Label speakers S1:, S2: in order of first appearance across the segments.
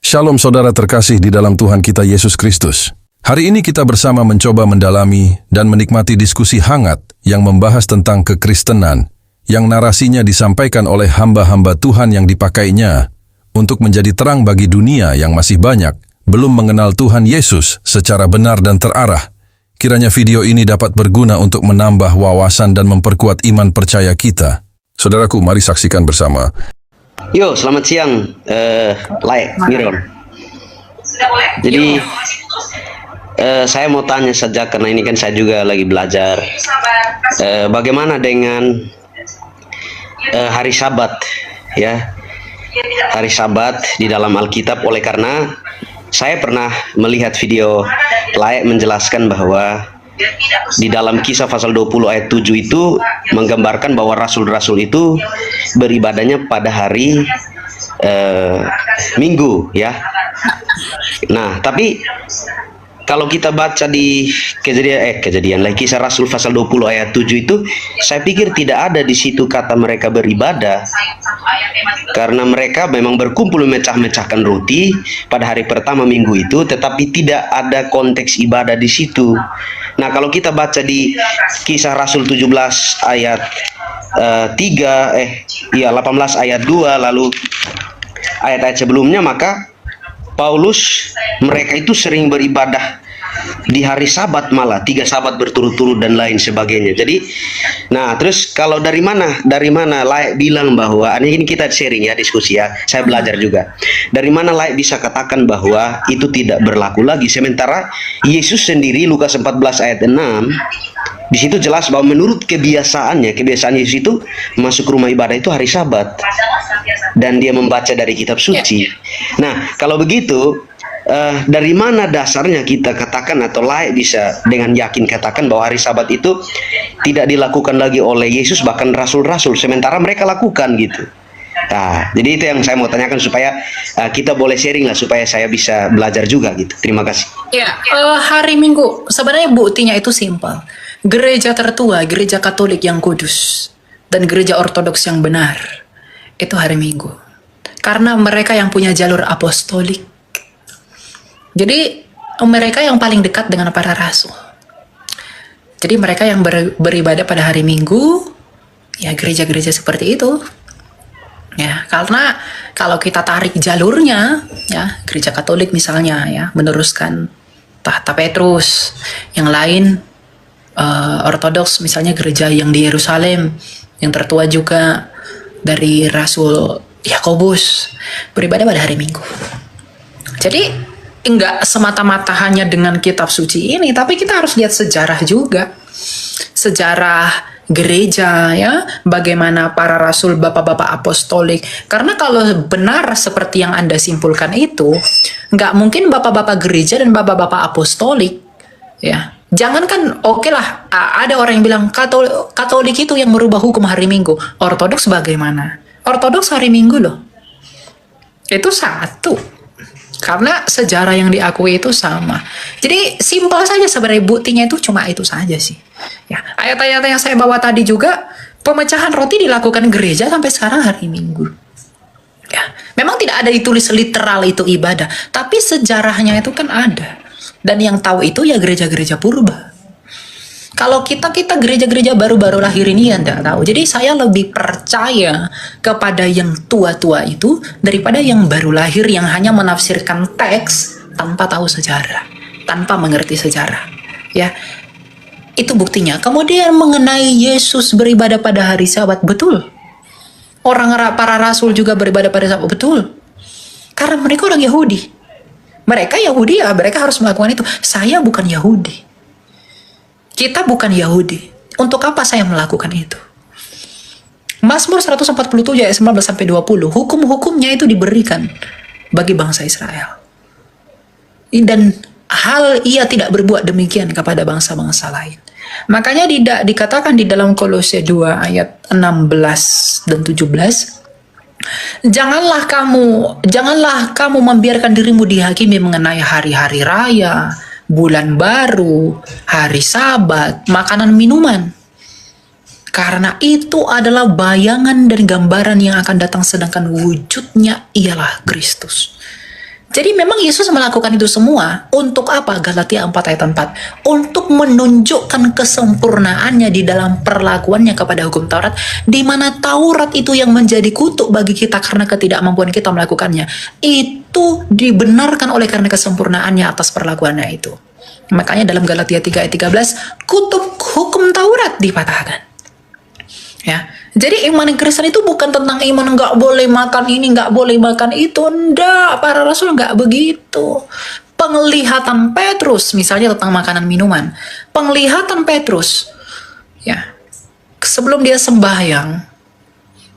S1: Shalom saudara terkasih di dalam Tuhan kita Yesus Kristus. Hari ini kita bersama mencoba mendalami dan menikmati diskusi hangat yang membahas tentang kekristenan, yang narasinya disampaikan oleh hamba-hamba Tuhan yang dipakainya untuk menjadi terang bagi dunia yang masih banyak belum mengenal Tuhan Yesus secara benar dan terarah. Kiranya video ini dapat berguna untuk menambah wawasan dan memperkuat iman percaya kita. Saudaraku, mari saksikan bersama.
S2: Yo, selamat siang, Miron. Jadi, saya mau tanya saja karena ini kan saya juga lagi belajar. Bagaimana dengan hari Sabat, ya? Hari Sabat di dalam Alkitab, oleh karena saya pernah melihat video menjelaskan bahwa di dalam Kisah pasal 20 ayat 7 itu menggambarkan bahwa rasul-rasul itu beribadahnya pada hari Minggu, ya. Nah, tapi kalau kita baca di kejadian Kisah Rasul pasal 20 ayat 7 itu, saya pikir tidak ada di situ kata mereka beribadah. Karena mereka memang berkumpul memecah-mecahkan roti pada hari pertama minggu itu, tetapi tidak ada konteks ibadah di situ. Nah, kalau kita baca di Kisah Rasul 17 ayat 18 ayat 2, lalu ayat-ayat sebelumnya, maka Paulus, mereka itu sering beribadah di hari Sabat, malah 3 Sabat berturut-turut dan lain sebagainya. Jadi, nah terus kalau dari mana Laik bilang bahwa ini kita sharing ya, diskusi ya, saya belajar juga. Dari mana Laik bisa katakan bahwa itu tidak berlaku lagi, sementara Yesus sendiri Lukas 14 ayat 6 di situ jelas bahwa menurut kebiasaan Yesus itu masuk rumah ibadah itu hari Sabat dan dia membaca dari kitab suci. Nah, kalau begitu dari mana dasarnya kita katakan atau Laik bisa dengan yakin katakan bahwa hari Sabat itu tidak dilakukan lagi oleh Yesus, bahkan rasul-rasul, sementara mereka lakukan gitu. Nah, jadi itu yang saya mau tanyakan supaya kita boleh sharing lah, supaya saya bisa belajar juga gitu. Terima kasih.
S3: Ya, hari Minggu sebenarnya buktinya itu simpel. Gereja tertua, gereja Katolik yang kudus, dan gereja Ortodoks yang benar, itu hari Minggu. Karena mereka yang punya jalur apostolik. Jadi mereka yang paling dekat dengan para rasul. Jadi mereka yang beribadah pada hari Minggu, ya gereja-gereja seperti itu. Ya, karena kalau kita tarik jalurnya, ya gereja Katolik misalnya, ya meneruskan tahta Petrus, yang lain Ortodoks misalnya gereja yang di Yerusalem, yang tertua juga dari Rasul Yakobus, beribadah pada hari Minggu. Jadi enggak semata-mata hanya dengan kitab suci ini, tapi kita harus lihat sejarah juga. Sejarah gereja, ya, bagaimana para rasul, bapak-bapak apostolik. Karena kalau benar seperti yang Anda simpulkan itu, nggak mungkin bapak-bapak gereja dan bapak-bapak apostolik, ya. Jangankan oke lah, ada orang yang bilang Katolik itu yang merubah hukum hari Minggu. Ortodoks bagaimana? Ortodoks hari Minggu loh. Itu satu. Karena sejarah yang diakui itu sama. Jadi simpel saja sebenarnya, buktinya itu cuma itu saja sih. Ya, ayat-ayat yang saya bawa tadi juga, pemecahan roti dilakukan gereja sampai sekarang hari Minggu. Ya, memang tidak ada ditulis literal itu ibadah, tapi sejarahnya itu kan ada. Dan yang tahu itu ya gereja-gereja purba. Kalau kita gereja-gereja baru-baru lahir ini ya tidak tahu. Jadi saya lebih percaya kepada yang tua-tua itu daripada yang baru lahir yang hanya menafsirkan teks tanpa tahu sejarah, tanpa mengerti sejarah. Ya, itu buktinya. Kemudian mengenai Yesus beribadah pada hari Sabat, betul. Para rasul juga beribadah pada Sabat, betul. Karena mereka orang Yahudi. Mereka Yahudi ya, mereka harus melakukan itu. Saya bukan Yahudi. Kita bukan Yahudi. Untuk apa saya melakukan itu? Mazmur 147 ayat 19-20, hukum-hukumnya itu diberikan bagi bangsa Israel. Dan ia tidak berbuat demikian kepada bangsa-bangsa lain. Makanya dikatakan di dalam Kolose 2 ayat 16 dan 17, Janganlah kamu membiarkan dirimu dihakimi mengenai hari-hari raya, bulan baru, hari Sabat, makanan minuman. Karena itu adalah bayangan dan gambaran yang akan datang, sedangkan wujudnya ialah Kristus. Jadi memang Yesus melakukan itu semua untuk apa? Galatia 4 ayat 4. Untuk menunjukkan kesempurnaannya di dalam perlakuannya kepada hukum Taurat, di mana Taurat itu yang menjadi kutuk bagi kita karena ketidakmampuan kita melakukannya. Itu dibenarkan oleh karena kesempurnaannya atas perlakuannya itu. Makanya dalam Galatia 3 ayat 13, kutuk hukum Taurat dipatahkan. Ya, jadi iman Kristen itu bukan tentang iman nggak boleh makan ini, nggak boleh makan itu. Nggak, para rasul nggak begitu. Penglihatan Petrus, misalnya tentang makanan minuman. Penglihatan Petrus, ya, sebelum dia sembahyang,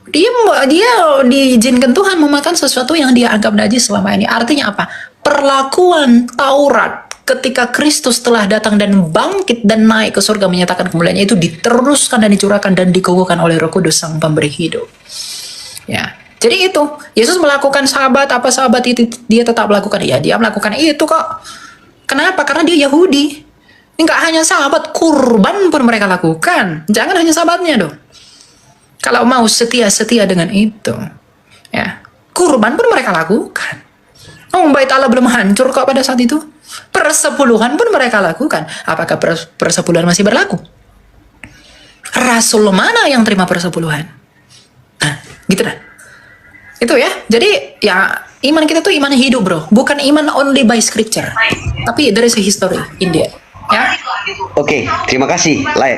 S3: dia diizinkan Tuhan memakan sesuatu yang dia anggap najis selama ini. Artinya apa? Perlakuan Taurat ketika Kristus telah datang dan bangkit dan naik ke surga menyatakan kemuliaannya itu diteruskan dan dicurahkan dan dikukuhkan oleh Roh Kudus Sang Pemberi hidup. Ya, jadi itu Yesus melakukan sahabat apa sahabat itu dia tetap lakukan. Ya, dia melakukan itu kok. Kenapa? Karena dia Yahudi. Ini nggak hanya sahabat, kurban pun mereka lakukan. Jangan hanya sahabatnya dong. Kalau mau setia dengan itu, ya kurban pun mereka lakukan. Oh, bait Allah belum hancur kok pada saat itu. Persepuluhan pun mereka lakukan. Apakah persepuluhan masih berlaku? Rasul mana yang terima persepuluhan? Nah, gitu dah. Itu ya. Jadi ya iman kita tuh iman hidup bro. Bukan iman only by scripture. Tapi there is a history in there. Ya.
S2: Oke, terima kasih, Lai.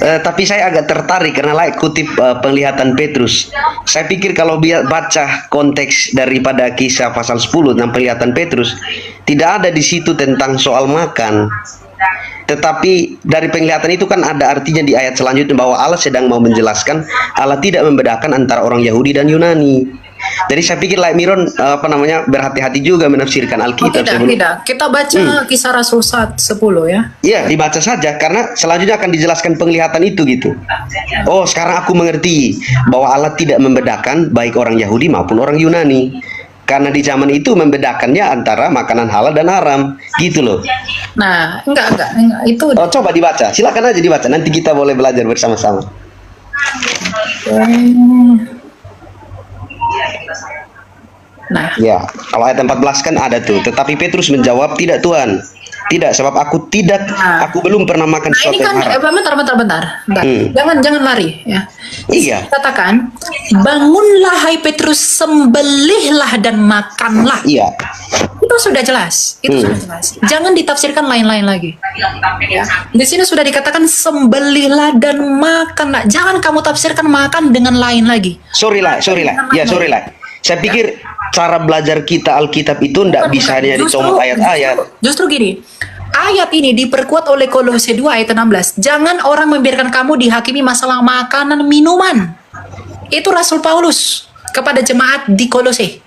S2: Tapi saya agak tertarik karena Lai kutip penglihatan Petrus. Saya pikir kalau baca konteks daripada kisah pasal 10 tentang penglihatan Petrus, tidak ada di situ tentang soal makan. Tetapi dari penglihatan itu kan ada artinya di ayat selanjutnya bahwa Allah sedang mau menjelaskan Allah tidak membedakan antara orang Yahudi dan Yunani. Jadi saya pikir Lai Miron berhati-hati juga menafsirkan Alkitab.
S3: Tidak. Kita baca kisah Rasul 10 ya.
S2: Iya, dibaca saja karena selanjutnya akan dijelaskan penglihatan itu gitu. Oh, sekarang aku mengerti bahwa Allah tidak membedakan baik orang Yahudi maupun orang Yunani. Karena di zaman itu membedakannya antara makanan halal dan haram, gitu loh.
S3: Nah, enggak itu.
S2: Oh, coba dibaca. Silakan aja dibaca. Nanti kita boleh belajar bersama-sama.
S3: Nah,
S2: ya, kalau ayat 14 kan ada tuh. Tetapi Petrus menjawab, tidak Tuhan. Tidak, sebab aku belum pernah makan sesuatu
S3: ini kan,
S2: yang haram.
S3: bentar. Jangan lari ya.
S2: Iya.
S3: Katakan, bangunlah hai Petrus, sembelihlah dan makanlah.
S2: Iya.
S3: Itu sudah jelas. Jangan ditafsirkan lain-lain lagi. Ya. Di sini sudah dikatakan sembelihlah dan makanlah. Jangan kamu tafsirkan makan dengan lain lagi.
S2: Sorry lah. Ya, sorry lah. Saya pikir cara belajar kita Alkitab itu tidak bisa hanya dicomot ayat-ayat.
S3: Justru gini, ayat ini diperkuat oleh Kolose 2 ayat 16. Jangan orang membiarkan kamu dihakimi masalah makanan minuman. Itu Rasul Paulus kepada jemaat di Kolose.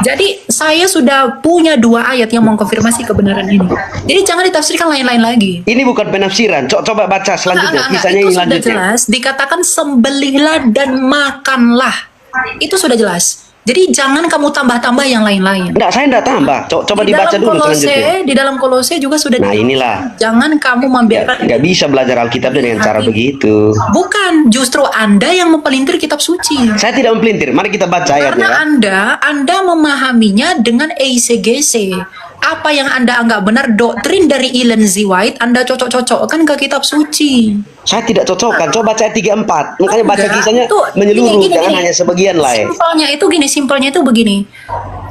S3: Jadi saya sudah punya 2 ayat yang mengkonfirmasi kebenaran ini. Jadi jangan ditafsirkan lain-lain lagi.
S2: Ini bukan penafsiran. Coba baca selanjutnya.
S3: Itu
S2: Kisahnya yang
S3: sudah
S2: lanjutnya.
S3: jelas. Dikatakan sembelihlah dan makanlah. Itu sudah jelas. Jadi jangan kamu tambah-tambah yang lain-lain.
S2: Enggak, saya enggak tambah. Coba dibaca dulu selanjutnya.
S3: Di dalam Kolose juga sudah.
S2: Nah, inilah.
S3: Jangan kamu membiarkan.
S2: Enggak bisa belajar Alkitab dengan cara begitu.
S3: Bukan, justru Anda yang mempelintir kitab suci.
S2: Saya tidak mempelintir. Mari kita baca ayatnya.
S3: Karena Anda memahaminya dengan EICGC. Apa yang Anda anggap benar doktrin dari Ellen G. White, Anda cocok-cocokkan ke kitab suci.
S2: Saya tidak cocokkan. Coba baca ayat 34. Makanya baca kisahnya
S3: Itu,
S2: menyeluruh,
S3: gini,
S2: jangan hanya sebagian lah.
S3: Simpelnya itu begini.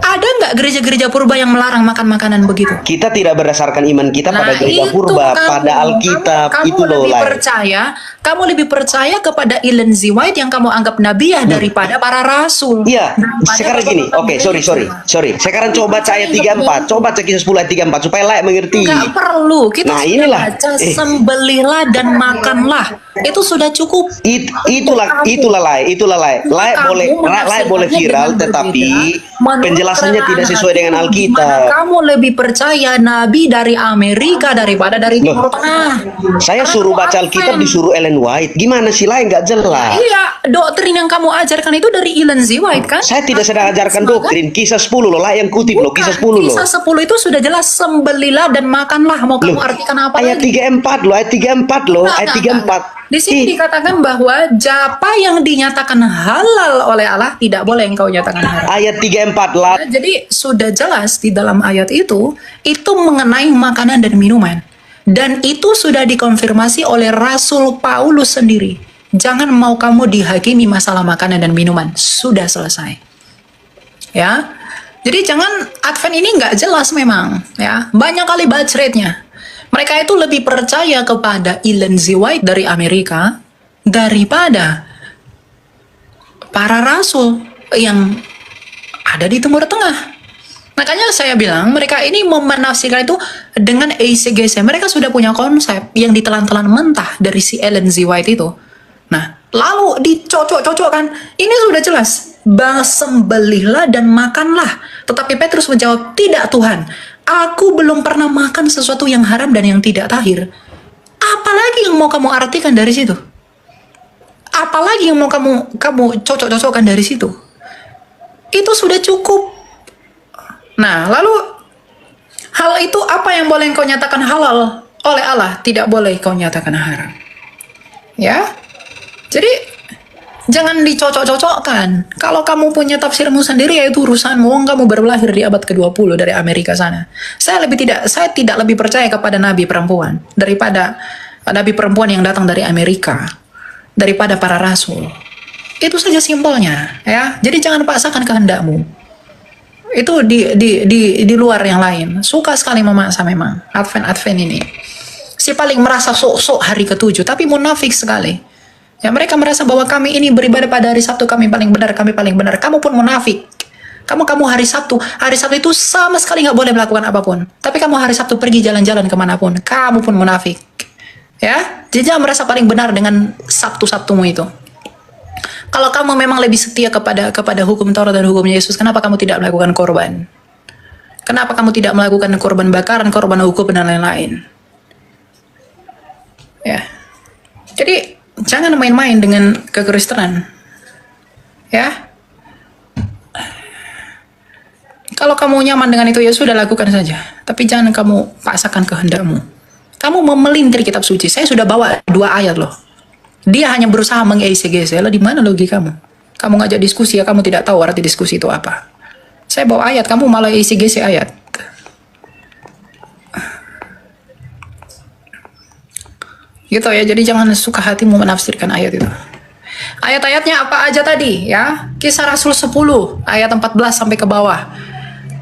S3: Ada nggak gereja-gereja purba yang melarang makan makanan begitu?
S2: Kita tidak berdasarkan iman kita pada gereja
S3: itu
S2: purba, pada Alkitab. Itu loh lah.
S3: Kamu lebih percaya kepada Ellen G. White yang kamu anggap nabiah daripada para rasul.
S2: Iya, sekarang gini. Oke, sorry. Sekarang coba baca ayat 34. Coba baca kisah 10 ayat 34 supaya layak mengerti.
S3: Nggak perlu. Kita
S2: Nah,
S3: sudah
S2: inilah.
S3: baca sembelihlah dan makanlah. Itu sudah cukup.
S2: Itulah Lai. Lai boleh viral, tetapi penjelasannya tidak sesuai dengan Alkitab.
S3: Kamu lebih percaya nabi dari Amerika daripada dari Timur Tengah.
S2: Saya suruh baca Alkitab disuruh Ellen White. Gimana sih Lai? Nggak jelas.
S3: Iya, doktrin yang kamu ajarkan itu dari Ellen G. White kan?
S2: Saya tidak sedang ajarkan doktrin. Kisah 10 loh, Lai yang kutip loh. Kisah 10 loh.
S3: Kisah 10 itu itu sudah jelas, sembelilah dan makanlah. Mau kamu artikan apa
S2: Ayat
S3: lagi?
S2: 34 loh, ayat 34 loh,
S3: Enggak,
S2: ayat
S3: enggak, enggak.
S2: 34.
S3: Di sini
S2: Ih,
S3: dikatakan bahwa apa yang dinyatakan halal oleh Allah tidak boleh engkau nyatakan haram.
S2: ayat 34 lah.
S3: Nah, jadi sudah jelas di dalam ayat itu mengenai makanan dan minuman. Dan itu sudah dikonfirmasi oleh Rasul Paulus sendiri. Jangan mau kamu dihakimi masalah makanan dan minuman. Sudah selesai. Ya. Jadi jangan, Advent ini nggak jelas memang. Ya. Banyak kali bacretnya. Mereka itu lebih percaya kepada Ellen G. White dari Amerika daripada para rasul yang ada di Timur Tengah. Makanya saya bilang mereka ini menafsirkan itu dengan ECGC. Mereka sudah punya konsep yang ditelan-telan mentah dari si Ellen G. White itu. Nah, lalu dicocok-cocokkan. Ini sudah jelas. Sembelihlah dan makanlah. Tetapi Petrus menjawab, tidak Tuhan. Aku belum pernah makan sesuatu yang haram dan yang tidak tahir. Apalagi yang mau kamu artikan dari situ? Apalagi yang mau kamu cocok-cocokkan dari situ? Itu sudah cukup. Nah, lalu hal itu apa yang boleh kau nyatakan halal oleh Allah, tidak boleh kau nyatakan haram. Ya. Jadi jangan dicocok-cocokkan. Kalau kamu punya tafsirmu sendiri, ya itu urusanmu. Kamu baru lahir di abad ke-20 dari Amerika sana. Saya tidak lebih percaya kepada nabi perempuan daripada nabi perempuan yang datang dari Amerika, daripada para rasul. Itu saja simpelnya, ya. Jadi jangan paksakan kehendakmu. Itu di luar yang lain. Suka sekali memaksa memang Advent ini. Si paling merasa sok-sok hari ke-7, tapi munafik sekali. Ya, mereka merasa bahwa kami ini beribadah pada hari Sabtu, kami paling benar, kami paling benar. Kamu pun munafik. Kamu hari Sabtu itu sama sekali nggak boleh melakukan apapun. Tapi kamu hari Sabtu pergi jalan-jalan kemanapun, kamu pun munafik. Ya, jadi jangan merasa paling benar dengan Sabtu-Sabtumu itu. Kalau kamu memang lebih setia kepada hukum Taurat dan hukum Yesus, kenapa kamu tidak melakukan korban? Kenapa kamu tidak melakukan korban bakaran, korban hukum dan lain-lain? Ya. Jadi jangan main-main dengan kekristenan. Ya. Kalau kamu nyaman dengan itu, ya sudah, lakukan saja. Tapi jangan kamu paksakan kehendakmu. Kamu memelintir kitab suci. Saya sudah bawa 2 ayat loh. Dia hanya berusaha meng-ECGC. Lah, di mana logika kamu? Kamu ngajak diskusi, ya kamu tidak tahu arti diskusi itu apa. Saya bawa ayat, kamu malah ECGC ayat. Gitu ya, jadi jangan suka hatimu menafsirkan ayat itu. Ayat-ayatnya apa aja tadi ya? Kisah Rasul 10 ayat 14 sampai ke bawah.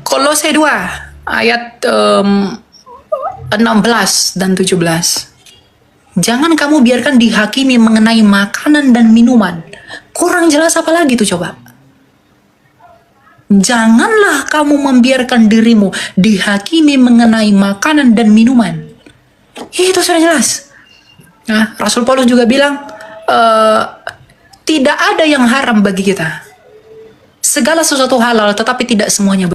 S3: Kolose 2 ayat 16 dan 17. Jangan kamu biarkan dihakimi mengenai makanan dan minuman. Kurang jelas apa lagi tuh coba? Janganlah kamu membiarkan dirimu dihakimi mengenai makanan dan minuman. Itu sudah jelas. Nah, Rasul Paulus juga bilang, tidak ada yang haram bagi kita. Segala sesuatu halal, tetapi tidak semuanya